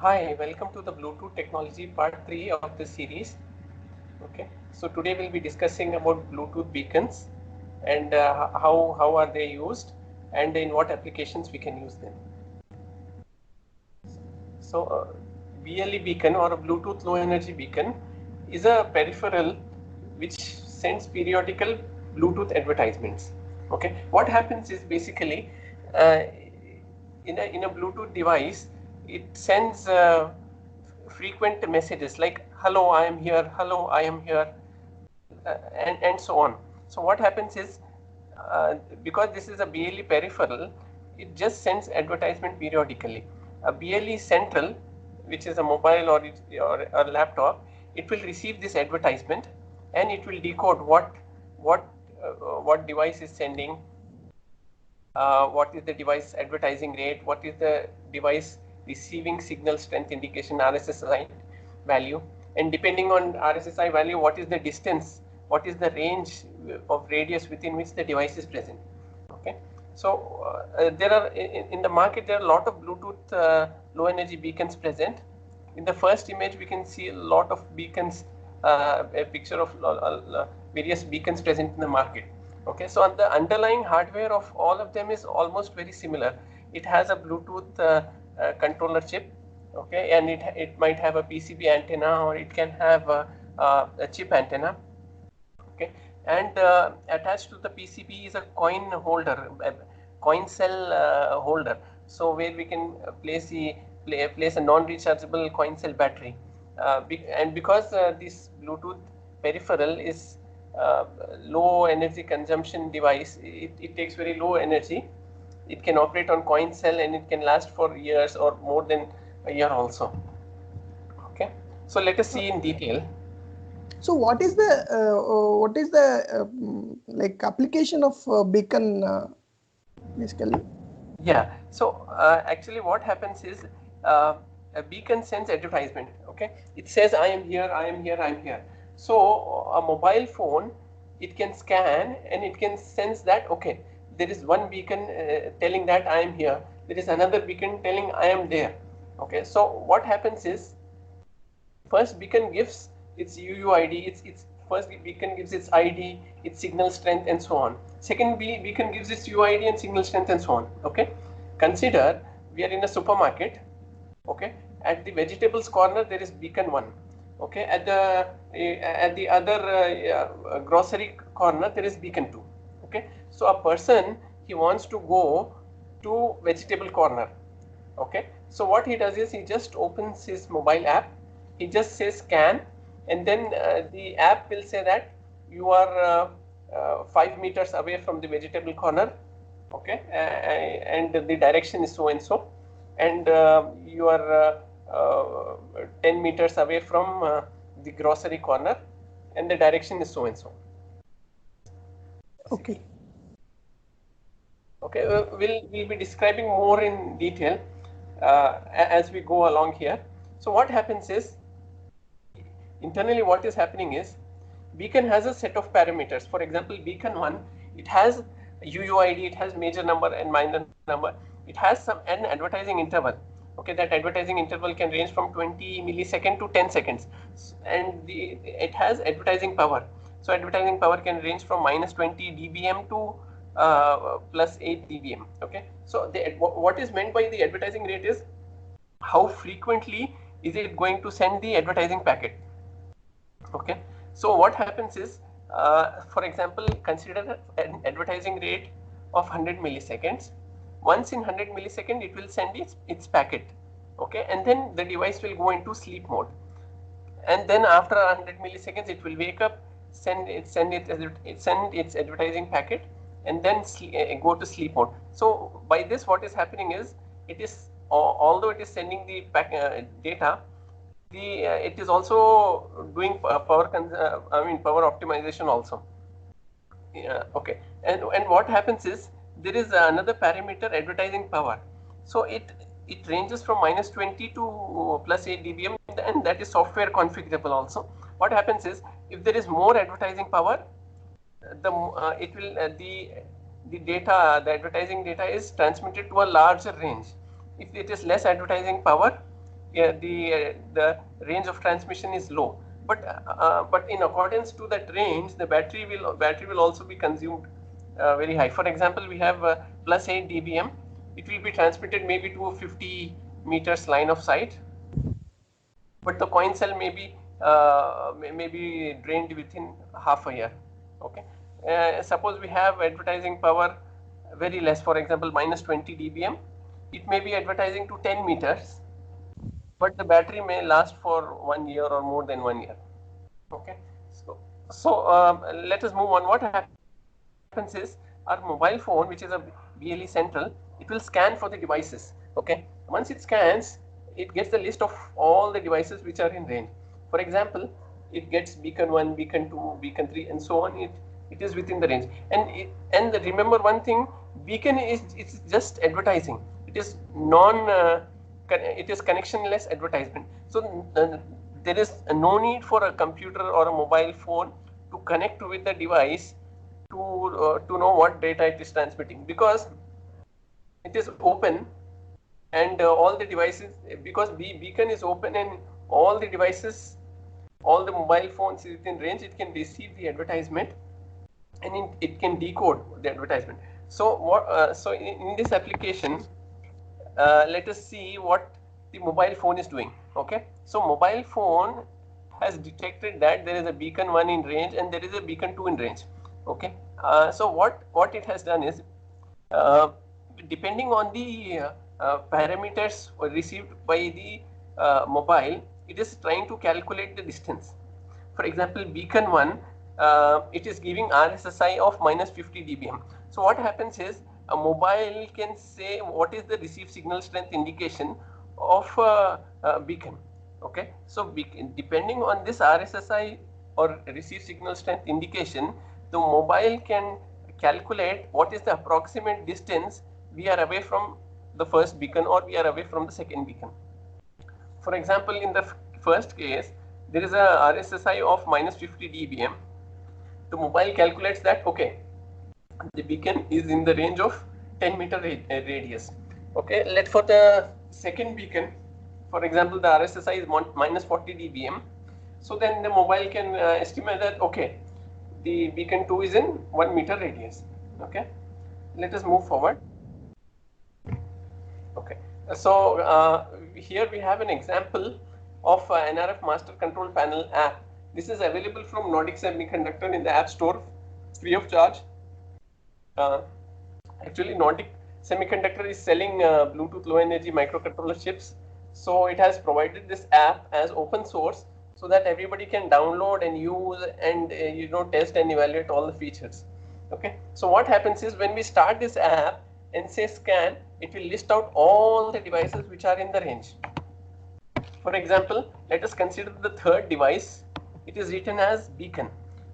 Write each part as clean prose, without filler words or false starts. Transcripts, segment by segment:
Hi, welcome to the Bluetooth technology part 3 of the series. Okay, so today we'll be discussing about Bluetooth beacons and how are they used and in what applications we can use them. So BLE beacon or a Bluetooth low energy beacon is a peripheral which sends periodical Bluetooth advertisements. Okay, what happens is basically uh, in a Bluetooth device, it sends frequent messages like hello I am here, hello I am here, and so on. So what happens is because this is a BLE peripheral, it just sends advertisement periodically. A BLE central, which is a mobile or a laptop, it will receive this advertisement and it will decode what what device is sending, what is the device advertising rate, what is the device receiving signal strength indication RSSI value, and depending on RSSI value, what is the distance, what is the range of radius within which the device is present. Okay, so there are in the market there are a lot of Bluetooth low energy beacons present. In the first image, we can see a lot of beacons, a picture of various beacons present in the market. Okay, so on the underlying hardware of all of them is almost very similar. It has a Bluetooth controller chip, okay, and it might have a PCB antenna or it can have a chip antenna, okay, and attached to the PCB is a coin holder, a coin cell holder, so where we can place a non-rechargeable coin cell battery, and because this Bluetooth peripheral is uh, low energy consumption device, it takes very low energy. It can operate on coin cell and it can last for years or more than a year also. Okay, so let us Uh, see in detail. So what is the like application of beacon basically? Yeah, so actually what happens is a beacon sends advertisement, okay? It says I am here, I am here, I am here. So a mobile phone, it can scan and it can sense that, okay, there is one beacon telling that I am here, there is another beacon telling I am there. Okay, so what happens is first beacon gives its UUID, its first beacon gives its ID, its signal strength, and so on. Second beacon gives its UID and signal strength and so on. Okay, consider we are in a supermarket. Okay, at the vegetables corner there is beacon one. Okay, at the other grocery corner there is beacon two. Okay, so a person, he wants to go to vegetable corner. Okay, so what he does is he just opens his mobile app, he just says scan, and then the app will say that you are 5 meters away from the vegetable corner. Okay, and the direction is so and so, and you are 10 meters away from the grocery corner, and the direction is so and so. Okay. Okay, we'll be describing more in detail as we go along here. So what happens is, internally what is happening is, beacon has a set of parameters. For example, beacon 1, it has UUID, it has major number and minor number, it has an advertising interval. Okay, that advertising interval can range from 20 millisecond to 10 seconds, and it has advertising power. So advertising power can range from minus 20 dBm to plus 8 dBm. Okay, so what is meant by the advertising rate is how frequently is it going to send the advertising packet. Okay, so what happens is, for example, consider an advertising rate of 100 milliseconds. Once in 100 millisecond, it will send its packet. Okay, and then the device will go into sleep mode, and then after 100 milliseconds it will wake up, send its advertising packet, and then go to sleep mode. So by this what is happening is, it is although it is sending the data, the it is also doing power optimization also. Yeah, okay, and what happens is, there is another parameter, advertising power. So it ranges from minus 20 to plus 8 dBm, and that is software configurable also. What happens is, if there is more advertising power, the it will the data, the advertising data is transmitted to a larger range. If it is less advertising power, the range of transmission is low. But in accordance to that range, the battery will also be consumed very high. For example, we have plus 8 dBm. It will be transmitted maybe to a 50 meters line of sight, but the coin cell may be drained within half a year. Okay. Suppose we have advertising power very less, for example, minus 20 dBm. It may be advertising to 10 meters, but the battery may last for 1 year or more than 1 year. Okay. So let us move on. What happens is our mobile phone, which is a BLE central, it will scan for the devices. Okay. Once it scans, it gets the list of all the devices which are in range. For example, it gets beacon 1, beacon 2, beacon 3, and so on. It is within the range. And remember one thing: beacon it's just advertising. It is it is connectionless advertisement. So there is no need for a computer or a mobile phone to connect with the device to know what data it is transmitting, because it is open, and all the devices, because beacon is open and all the devices, all the mobile phones is within range, it can receive the advertisement and it can decode the advertisement. So so in this application, let us see what the mobile phone is doing. Okay, so mobile phone has detected that there is a beacon 1 in range and there is a beacon 2 in range. Okay, so what it has done is, depending on the parameters received by the mobile, it is trying to calculate the distance. For example, beacon 1, it is giving RSSI of minus 50 dBm. So what happens is, a mobile can say what is the received signal strength indication of a beacon. Okay, so depending on this RSSI or received signal strength indication, the mobile can calculate what is the approximate distance we are away from the first beacon or we are away from the second beacon. For example, in the first case, there is a RSSI of minus 50 dBm. The mobile calculates that, okay, the beacon is in the range of 10 meter radius. Okay, for the second beacon, for example, the RSSI is minus 40 dBm. So then the mobile can estimate that, okay, the beacon 2 is in 1 meter radius. Okay, let us move forward. Okay, so here we have an example of NRF Master Control Panel app. This is available from Nordic Semiconductor in the App Store, free of charge. Actually, Nordic Semiconductor is selling Bluetooth Low Energy microcontroller chips, so it has provided this app as open source so that everybody can download and use and test and evaluate all the features. Okay, so what happens is, when we start this app and say scan, it will list out all the devices which are in the range. For example, let us consider the third device. It is written as beacon.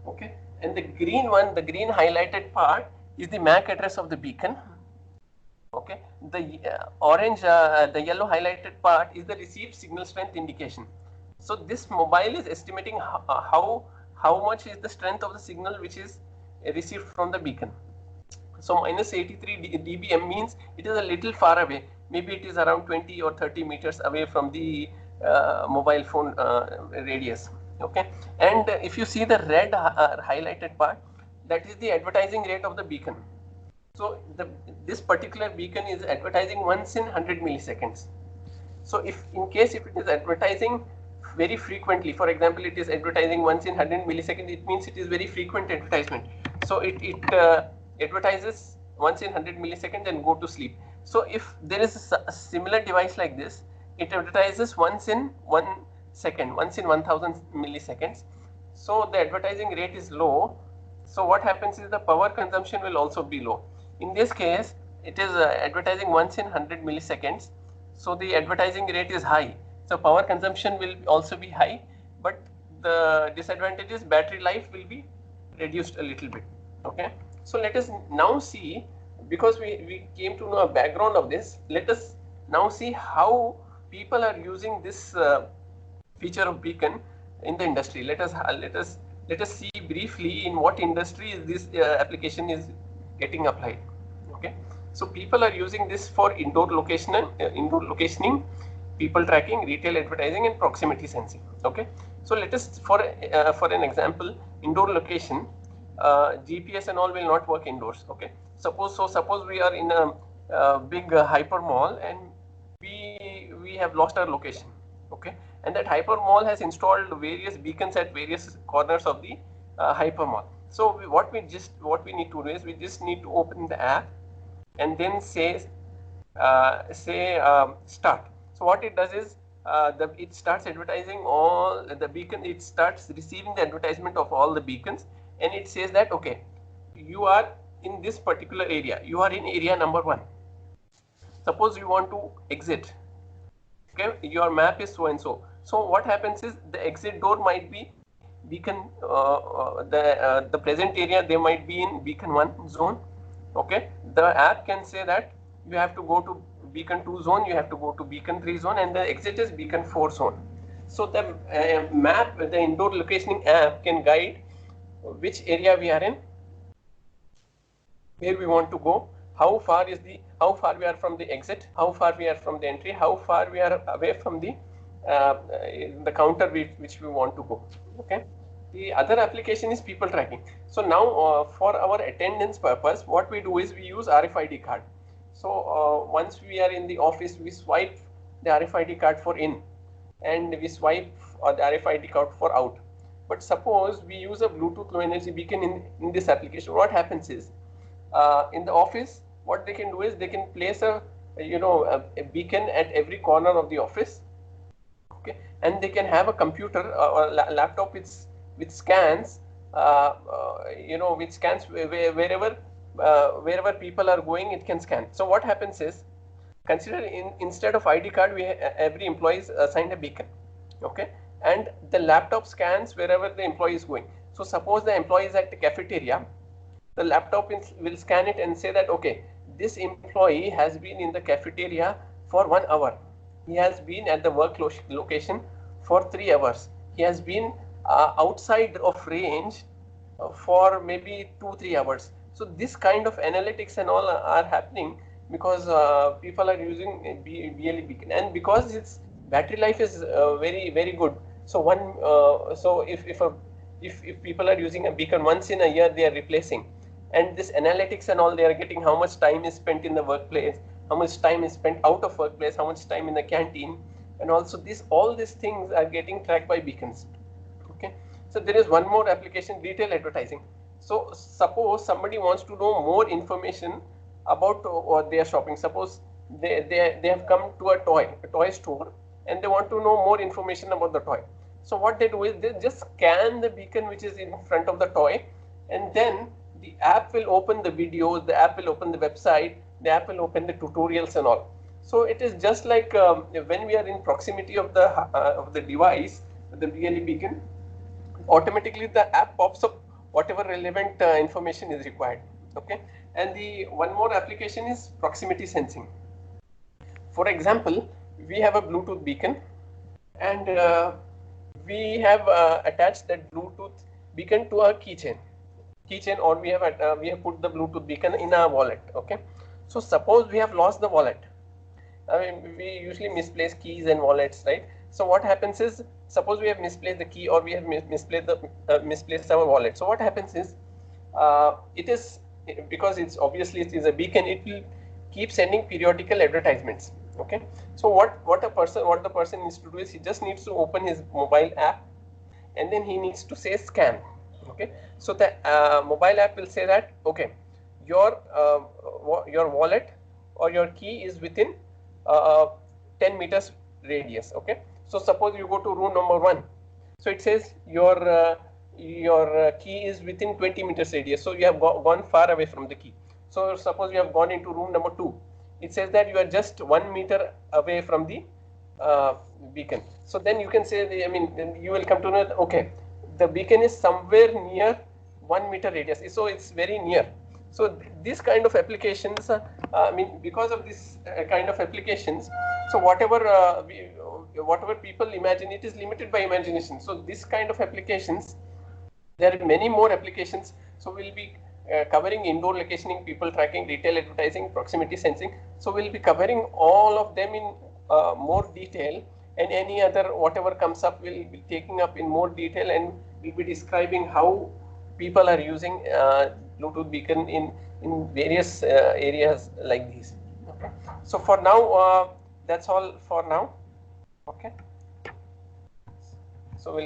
Okay, and the green one, the green highlighted part, is the MAC address of the beacon. Okay, the orange, the yellow highlighted part is the received signal strength indication. So this mobile is estimating how much is the strength of the signal which is received from the beacon. So minus 83 dBm means it is a little far away. Maybe it is around 20 or 30 meters away from the mobile phone radius. Okay, and if you see the red highlighted part, that is the advertising rate of the beacon. So this particular beacon is advertising once in 100 milliseconds. So if it is advertising very frequently, for example, it is advertising once in 100 milliseconds, it means it is very frequent advertisement. So it advertises once in 100 milliseconds and go to sleep. So if there is a similar device like this, it advertises once in 1 second, once in 1000 milliseconds. So the advertising rate is low. So what happens is the power consumption will also be low. In this case, it is advertising once in 100 milliseconds. So the advertising rate is high. So power consumption will also be high, but the disadvantage is battery life will be reduced a little bit. Okay. So let us now see, because we came to know a background of this, let us now see how people are using this feature of beacon in the industry. Let us see briefly in what industry this application is getting applied. Okay, so people are using this for indoor locationing. people tracking, retail advertising, and proximity sensing. Okay, so let us for an example, indoor location, GPS and all will not work indoors. Okay, suppose we are in a big hyper mall and we have lost our location. Okay, and that hyper mall has installed various beacons at various corners of the hyper mall. So what we need to do is we just need to open the app and then say start. So what it does is it starts advertising all the beacon. It starts receiving the advertisement of all the beacons, and it says that okay, you are in this particular area. You are in area number 1. Suppose you want to exit. Okay, your map is so and so. So what happens is the exit door might be beacon. The present area they might be in beacon 1 zone. Okay, the app can say that you have to go to beacon 2 zone, you have to go to beacon 3 zone, and the exit is beacon 4 zone. So the map, the indoor locationing app can guide which area we are in, where we want to go, how far we are from the exit, how far we are from the entry, how far we are away from the counter which we want to go. Okay. The other application is people tracking. So now for our attendance purpose, what we do is we use RFID card. So once we are in the office, we swipe the RFID card for in, and we swipe the RFID card for out. But suppose we use a Bluetooth low energy beacon in this application. What happens is in the office, what they can do is they can place a beacon at every corner of the office. Okay, and they can have a computer or laptop which scans, which scans wherever people are going, it can scan. So what happens is, consider instead of ID card, every employee is assigned a beacon. Okay, and the laptop scans wherever the employee is going. So suppose the employee is at the cafeteria, the laptop will scan it and say that okay, this employee has been in the cafeteria for 1 hour. He has been at the work location for 3 hours. He has been outside of range for maybe 2-3 hours. So this kind of analytics and all are happening because people are using BLE beacon, and because its battery life is very, very good. So if people are using a beacon once in a year, they are replacing, and this analytics and all, they are getting how much time is spent in the workplace, how much time is spent out of workplace, how much time in the canteen, and also all these things are getting tracked by beacons. Okay, so there is one more application, retail advertising. So suppose somebody wants to know more information about their shopping. Suppose they have come to a toy store and they want to know more information about the toy. So what they do is they just scan the beacon which is in front of the toy, and then the app will open the videos, the app will open the website, the app will open the tutorials and all. So it is just like when we are in proximity of the device, the BLE beacon, automatically the app pops up whatever relevant information is required. Okay, and the one more application is proximity sensing. For example, we have a Bluetooth beacon, and we have attached that Bluetooth beacon to a keychain, or we have put the Bluetooth beacon in our wallet. Okay, so suppose we have lost the wallet. I mean, we usually misplace keys and wallets, right? So what happens is, suppose we have misplaced the key, or we have misplaced our wallet. So what happens is, it is, because it's obviously it is a beacon, it will keep sending periodical advertisements. Okay, so what the person needs to do is, he just needs to open his mobile app, and then he needs to say scan. Okay, so the mobile app will say that okay, your wallet or your key is within 10 meters radius. Okay, so suppose you go to room number 1, so it says your key is within 20 meters radius, so you have gone far away from the key. So suppose you have gone into room number 2, it says that you are just 1 meter away from the beacon. So then you can say, then you will come to know that, okay, the beacon is somewhere near 1 meter radius, so it's very near. So this kind of applications, because of this kind of applications, so whatever people imagine, it is limited by imagination. So this kind of applications, there are many more applications. So we'll be covering indoor locationing, people tracking, retail advertising, proximity sensing. So we'll be covering all of them in more detail, and any other whatever comes up we'll be taking up in more detail, and we'll be describing how people are using Bluetooth beacon in various areas like these. Okay. So for now, that's all for now. Okay. So we'll